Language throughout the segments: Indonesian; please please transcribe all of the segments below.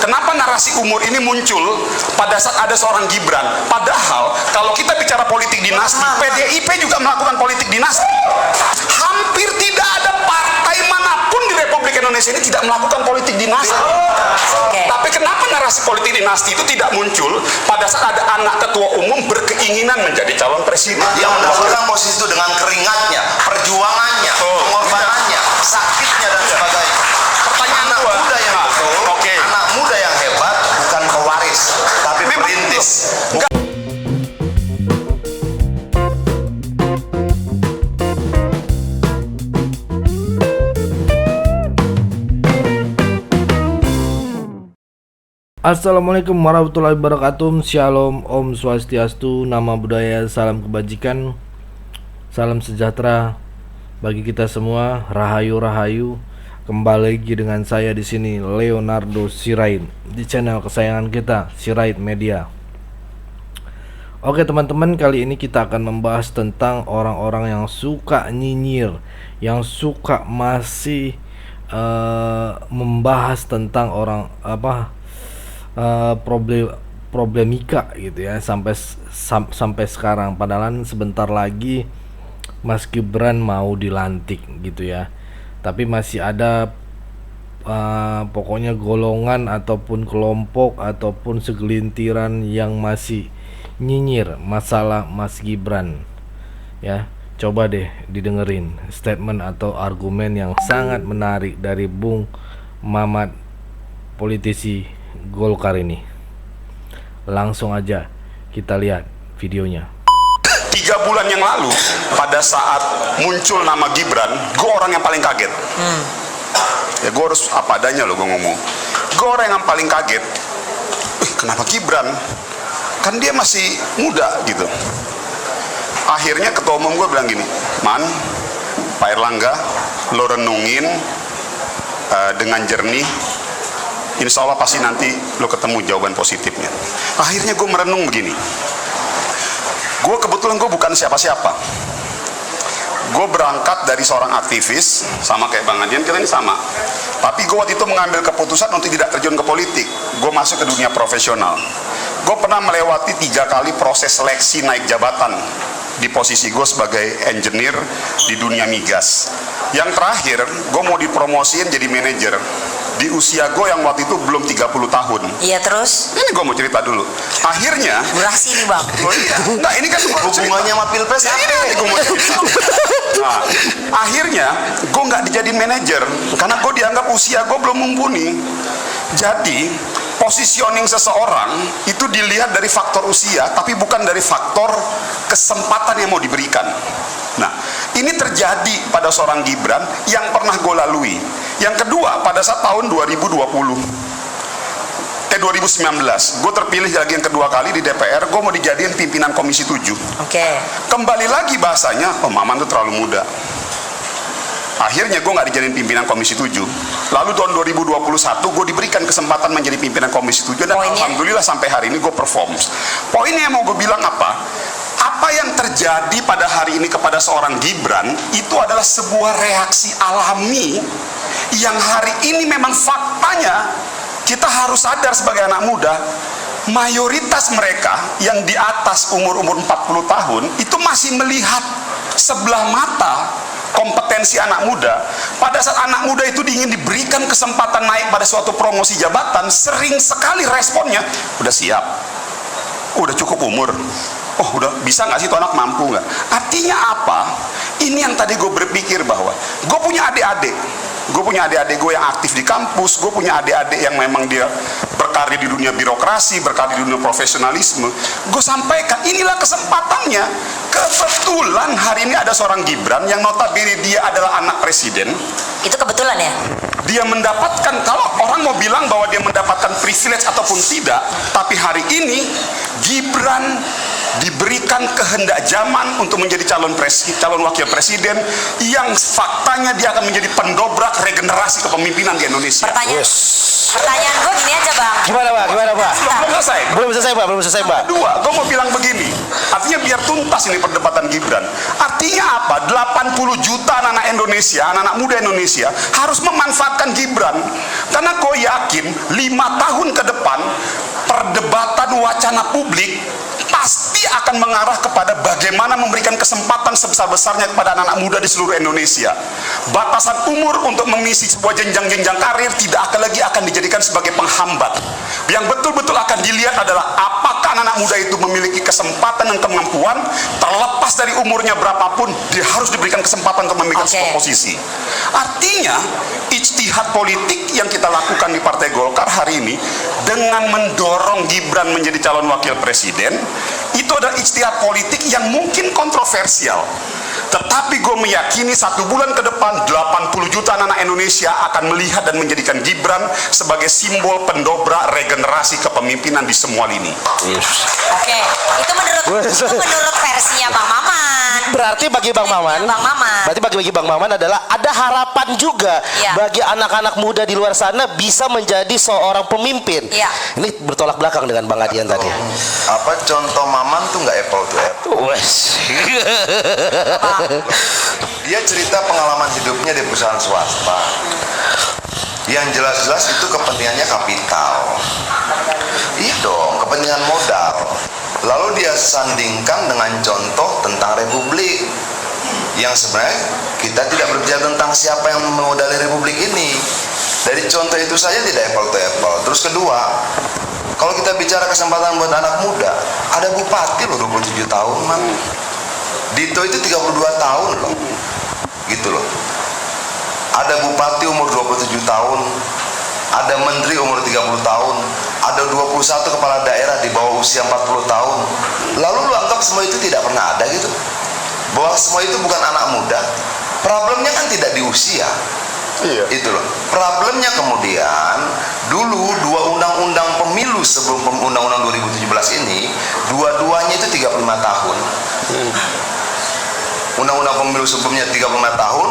Kenapa narasi umur ini muncul pada saat ada seorang Gibran? Padahal kalau kita bicara politik dinasti, PDIP juga melakukan politik dinasti. Hampir tidak ada partai manapun di Republik Indonesia ini tidak melakukan politik dinasti. Tapi kenapa narasi politik dinasti itu tidak muncul pada saat ada anak ketua umum berkeinginan menjadi calon presiden? Yang mendapatkan posisi itu dengan keringatnya, perjuangannya, pengorbanannya, sakitnya dan sebagainya. Pertanyaan anak gua, muda yang betul, anak muda yang hebat bukan pewaris, tapi perintis. Assalamualaikum warahmatullahi wabarakatuh. Shalom, Om Swastiastu, Nama Budaya, Salam Kebajikan, Salam Sejahtera bagi kita semua. Rahayu Rahayu. Kembali lagi dengan saya di sini, Leonardo Sirait, di channel kesayangan kita, Sirait Media. Oke teman-teman, kali ini kita akan membahas tentang orang-orang yang suka nyinyir, yang suka masih membahas tentang problemika gitu ya sampai sekarang. Padahal sebentar lagi Mas Gibran mau dilantik gitu ya, tapi masih ada pokoknya golongan ataupun kelompok ataupun segelintiran yang masih nyinyir masalah Mas Gibran ya. Coba deh didengerin statement atau argumen yang sangat menarik dari Bung Mamat, politisi Golkar ini. Langsung aja kita lihat videonya. 3 bulan yang lalu pada saat muncul nama Gibran, gue orang yang paling kaget. Ya gue harus apa adanya loh gue ngomong. Gue orang yang paling kaget. Kenapa Gibran? Kan dia masih muda gitu. Akhirnya ketua umum gue bilang gini, Man, Pak Erlangga, lo renungin dengan jernih, insya Allah pasti nanti lo ketemu jawaban positifnya. Akhirnya gue merenung begini. Gue kebetulan gue bukan siapa-siapa. Gue berangkat dari seorang aktivis, sama kayak Bang Adian, kita ini sama. Tapi gue waktu itu mengambil keputusan untuk tidak terjun ke politik. Gue masuk ke dunia profesional. Gue pernah melewati 3 kali proses seleksi naik jabatan di posisi gue sebagai engineer di dunia migas. Yang terakhir, gue mau dipromosiin jadi manajer di usia gue yang waktu itu belum 30 tahun. Iya, terus? Ini gue mau cerita dulu. Akhirnya durasi nih Bang. Oh iya, nah ini kan hubungannya sama pilpres apa? Ini gue mau cerita. Nah, akhirnya gue nggak dijadiin manajer karena gue dianggap usia gue belum mumpuni. Jadi positioning seseorang itu dilihat dari faktor usia, tapi bukan dari faktor kesempatan yang mau diberikan. Nah, ini terjadi pada seorang Gibran yang pernah gue lalui. Yang kedua, pada saat tahun 2019, gue terpilih lagi yang kedua kali di DPR. Gue mau dijadiin pimpinan Komisi 7. Kembali lagi bahasanya, oh Maman tuh terlalu muda. Akhirnya gue nggak dijadiin pimpinan Komisi 7. Lalu tahun 2021 gue diberikan kesempatan menjadi pimpinan Komisi 7 dan alhamdulillah sampai hari ini gue perform. Poinnya yang mau gue bilang apa yang terjadi pada hari ini kepada seorang Gibran itu adalah sebuah reaksi alami yang hari ini memang faktanya kita harus sadar sebagai anak muda, mayoritas mereka yang di atas umur-umur 40 tahun itu masih melihat sebelah mata kompetensi anak muda. Pada saat anak muda itu ingin diberikan kesempatan naik pada suatu promosi jabatan, sering sekali responnya, udah siap, udah cukup umur, oh udah bisa nggak sih itu anak, mampu nggak? Artinya apa? Ini yang tadi gue berpikir bahwa gue punya adik-adik. Gue punya adik-adik gue yang aktif di kampus. Gue punya adik-adik yang memang dia berkarir di dunia birokrasi, berkarir di dunia profesionalisme. Gue sampaikan, inilah kesempatannya. Kebetulan hari ini ada seorang Gibran yang notabene dia adalah anak presiden. Itu kebetulan ya? Dia mendapatkan, kalau orang mau bilang bahwa dia mendapatkan privilege ataupun tidak, tapi hari ini Gibran diberikan kehendak zaman untuk menjadi calon wakil presiden yang faktanya dia akan menjadi pendobrak regenerasi kepemimpinan di Indonesia. Pertanyaan gue gini aja Bang. Gimana Pak? selesai. Belum selesai, Pak. Belum selesai, Pak. Kedua, gue mau bilang begini. Artinya biar tuntas ini perdebatan Gibran. Artinya apa? 80 juta anak-anak Indonesia, anak-anak muda Indonesia harus memanfaatkan Gibran. Karena gue yakin 5 tahun ke depan perdebatan wacana publik pasti akan mengarah kepada bagaimana memberikan kesempatan sebesar-besarnya kepada anak-anak muda di seluruh Indonesia. Batasan umur untuk mengisi sebuah jenjang-jenjang karir tidak akan lagi akan dijadikan sebagai penghambat. Yang betul-betul akan dilihat adalah apakah anak-anak muda itu memiliki kesempatan dan kemampuan, terlepas dari umurnya berapapun, dia harus diberikan kesempatan untuk memegang sebuah posisi. Artinya, ijtihad politik yang kita lakukan di Partai Golkar hari ini dengan mendorong Gibran menjadi calon wakil presiden, itu adalah ijtihad politik yang mungkin kontroversial. Tetapi gue meyakini 1 bulan ke depan 80 juta anak Indonesia akan melihat dan menjadikan Gibran sebagai simbol pendobrak regenerasi kepemimpinan di semua lini. Oke, itu menurut versinya Bang Maman. Berarti bagi Bang Maman, berarti bagi Bang Maman adalah ada harapan juga bagi anak-anak muda di luar sana bisa menjadi seorang pemimpin. Ini bertolak belakang dengan Bang Adian tadi. Apa contoh Maman tuh nggak apple to apple. Dia cerita pengalaman hidupnya di perusahaan swasta. Yang jelas-jelas itu kepentingannya kapital. Iya dong, kepentingan modal. Lalu dia sandingkan dengan contoh tentang republik, yang sebenarnya kita tidak berbicara tentang siapa yang memodali republik ini. Dari contoh itu saja tidak apple to apple. Terus kedua, kalau kita bicara kesempatan buat anak muda, ada bupati loh 27 tahun, man. Dito itu 32 tahun loh, gitu loh. Ada bupati umur 27 tahun, ada menteri umur 30 tahun, ada 21 kepala daerah di bawah usia 40 tahun. Lalu lu anggap semua itu tidak pernah ada gitu? Bahwa semua itu bukan anak muda? Problemnya kan tidak di usia. Iya. Itu loh. Problemnya kemudian dulu 2 undang-undang pemilu sebelum undang-undang 2017 ini, dua-duanya itu 35 tahun. Undang-undang pemilu sebelumnya 35 tahun,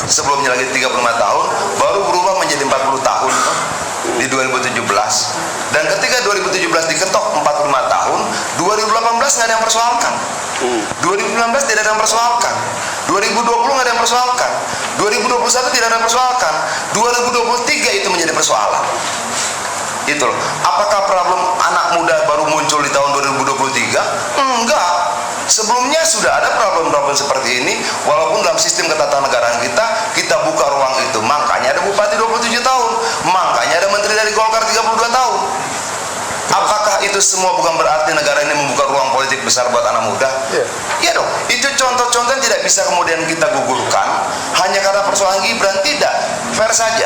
sebelumnya lagi 35 tahun, baru berubah menjadi 40 tahun di 2017. Dan ketika 2017 diketok 45 tahun, 2018 nggak ada yang persoalkan. 2019 tidak ada yang persoalkan. 2020 nggak ada yang persoalkan. 2021 tidak ada yang persoalkan. 2023 itu menjadi persoalan. Itu loh. Apakah problem anak muda baru muncul di tahun 2023? Enggak. Sebelumnya sudah ada problem-problem seperti ini, walaupun dalam sistem ketatanegaraan kita buka ruang itu. Makanya ada bupati 27 tahun, makanya ada menteri dari Golkar 32 tahun. Apakah itu semua bukan berarti negara ini membuka ruang politik besar buat anak muda? Iya dong. Itu contoh-contoh yang tidak bisa kemudian kita gugurkan hanya karena persoalan Gibran. Tidak, fair saja.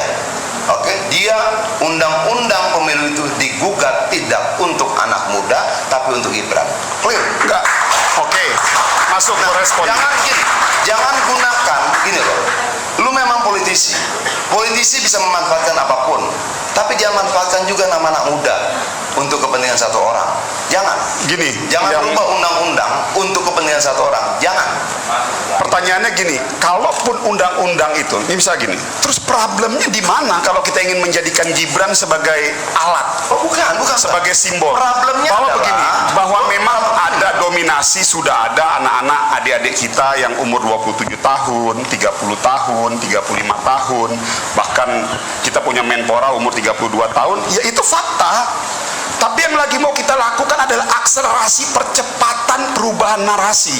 Oke, dia undang-undang pemilu itu digugat tidak untuk anak muda, tapi untuk Gibran. Clear? Enggak. Oke, masuk ke respon. Jangan gunakan gini loh. Lu memang politisi. Politisi bisa memanfaatkan apapun, tapi jangan manfaatkan juga nama anak muda untuk kepentingan satu orang. Jangan. Jangan rubah undang-undang untuk kepentingan satu orang. Jangan. Pertanyaannya gini, kalaupun undang-undang itu, ini bisa gini, terus problemnya di mana kalau kita ingin menjadikan Gibran sebagai alat? Bukan sebagai simbol. Problemnya bahwa adalah begini, bahwa memang ada dominasi, sudah ada anak-anak adik-adik kita yang umur 27 tahun, 30 tahun, 35 tahun, bahkan kita punya Menpora umur 32 tahun, ya itu fakta. Tapi yang lagi mau kita lakukan adalah akselerasi percepatan perubahan narasi.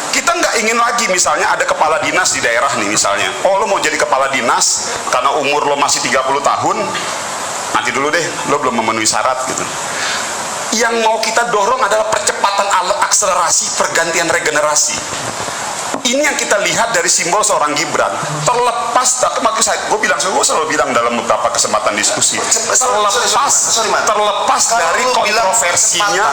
Kita nggak ingin lagi misalnya ada kepala dinas di daerah nih misalnya, oh lo mau jadi kepala dinas karena umur lo masih 30 tahun, nanti dulu deh, lo belum memenuhi syarat gitu. Yang mau kita dorong adalah percepatan akselerasi pergantian regenerasi. Ini yang kita lihat dari simbol seorang Gibran. Terlepas, gue selalu bilang dalam beberapa kesempatan diskusi, terlepas dari kontroversinya,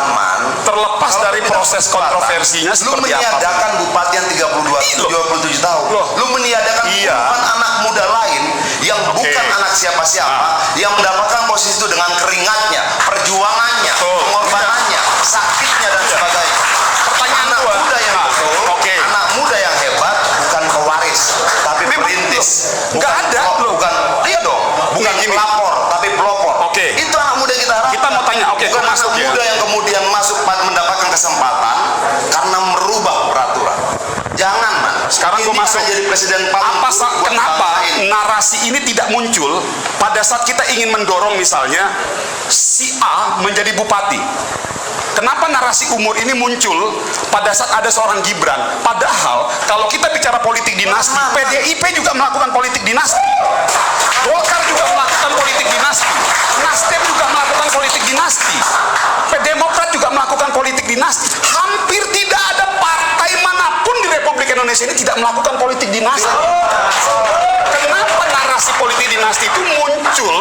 terlepas dari proses kontroversinya seperti apa. Lu meniadakan bupati yang 27 tahun. Lu meniadakan anak muda lain yang bukan anak siapa-siapa, yang mendapatkan posisi itu dengan keringatnya, perjuangannya, pengorbanannya, sakitnya dan sebagainya. Pertanyaan anak muda yang anak muda yang hebat bukan pewaris, tapi perintis. Nggak ada. Bukan pelapor, tapi pelopor. Itu anak muda kita harapkan. Kita mau tanya, oke, bukan masuk anak ya. muda yang kemudian masuk mendapatkan kesempatan karena merubah peraturan. Jangan, man. Sekarang gue masuk. Jadi presiden paling kenapa narasi ini tidak muncul pada saat kita ingin mendorong misalnya si A menjadi bupati? Kenapa narasi umur ini muncul pada saat ada seorang Gibran? Padahal kalau kita bicara politik dinasti, PDIP juga melakukan politik dinasti, Golkar juga melakukan politik dinasti, Nasdem juga melakukan politik dinasti, Demokrat juga melakukan politik dinasti. Hampir tidak ada partai manapun di Republik Indonesia ini tidak melakukan politik dinasti. Kenapa narasi politik dinasti itu muncul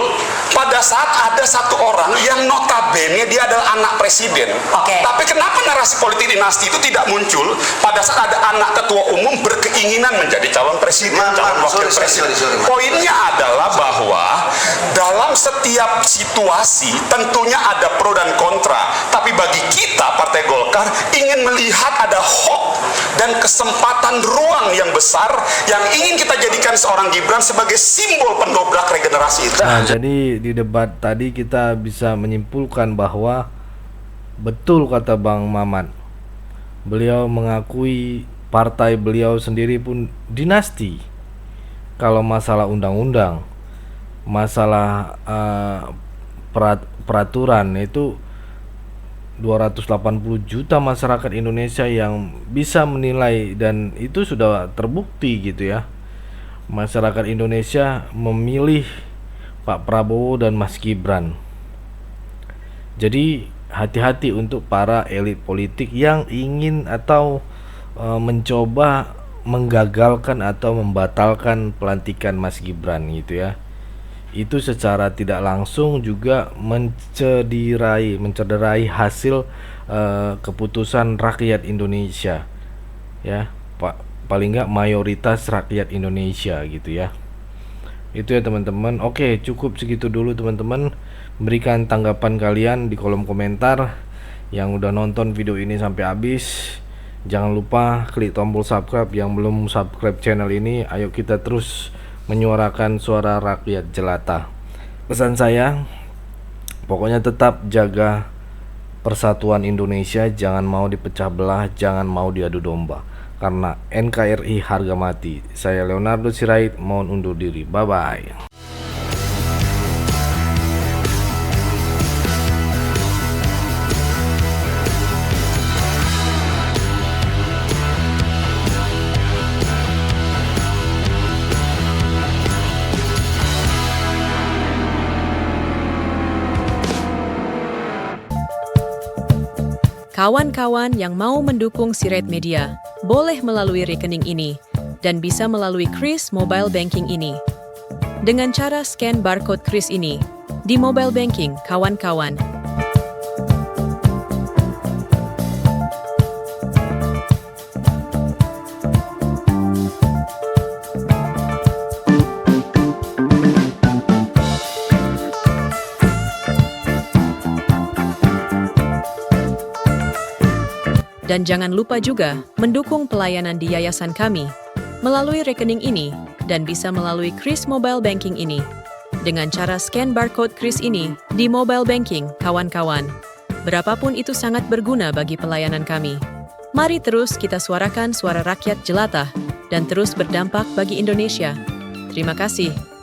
pada saat ada satu orang yang notabene dia adalah anak presiden? Tapi kenapa narasi politik dinasti itu tidak muncul pada saat ada anak ketua umum berkeinginan menjadi calon presiden, calon wakil presiden? Poinnya adalah bahwa dalam setiap situasi tentunya ada pro dan kontra. Tapi bagi kita Partai Golkar ingin melihat ada hope dan kesempatan ruang yang besar yang ingin kita jadikan seorang Gibran sebagai simbol pendobrak regenerasi itu. Nah, jadi di debat tadi kita bisa menyimpulkan bahwa betul kata Bang Maman. Beliau mengakui partai beliau sendiri pun dinasti. Kalau masalah undang-undang, masalah peraturan itu 280 juta masyarakat Indonesia yang bisa menilai dan itu sudah terbukti gitu ya. Masyarakat Indonesia memilih Pak Prabowo dan Mas Gibran. Jadi hati-hati untuk para elit politik yang ingin atau mencoba menggagalkan atau membatalkan pelantikan Mas Gibran gitu ya. Itu secara tidak langsung juga mencederai hasil keputusan rakyat Indonesia ya, Pak, paling nggak mayoritas rakyat Indonesia gitu ya. Itu ya teman-teman. Oke, cukup segitu dulu teman-teman. Berikan tanggapan kalian di kolom komentar. Yang udah nonton video ini sampai habis, jangan lupa klik tombol subscribe. Yang belum subscribe channel ini, ayo kita terus menyuarakan suara rakyat jelata. Pesan saya, pokoknya tetap jaga persatuan Indonesia, jangan mau dipecah belah, jangan mau diadu domba. Karena NKRI harga mati. Saya Leonardo Sirait, mohon undur diri. Bye bye. Kawan-kawan yang mau mendukung Sirait Media, boleh melalui rekening ini, dan bisa melalui Kris Mobile Banking ini. Dengan cara scan barcode Kris ini, di mobile banking, kawan-kawan. Dan jangan lupa juga mendukung pelayanan di yayasan kami melalui rekening ini dan bisa melalui Kris Mobile Banking ini. Dengan cara scan barcode Kris ini di mobile banking, kawan-kawan. Berapapun itu sangat berguna bagi pelayanan kami. Mari terus kita suarakan suara rakyat jelata dan terus berdampak bagi Indonesia. Terima kasih.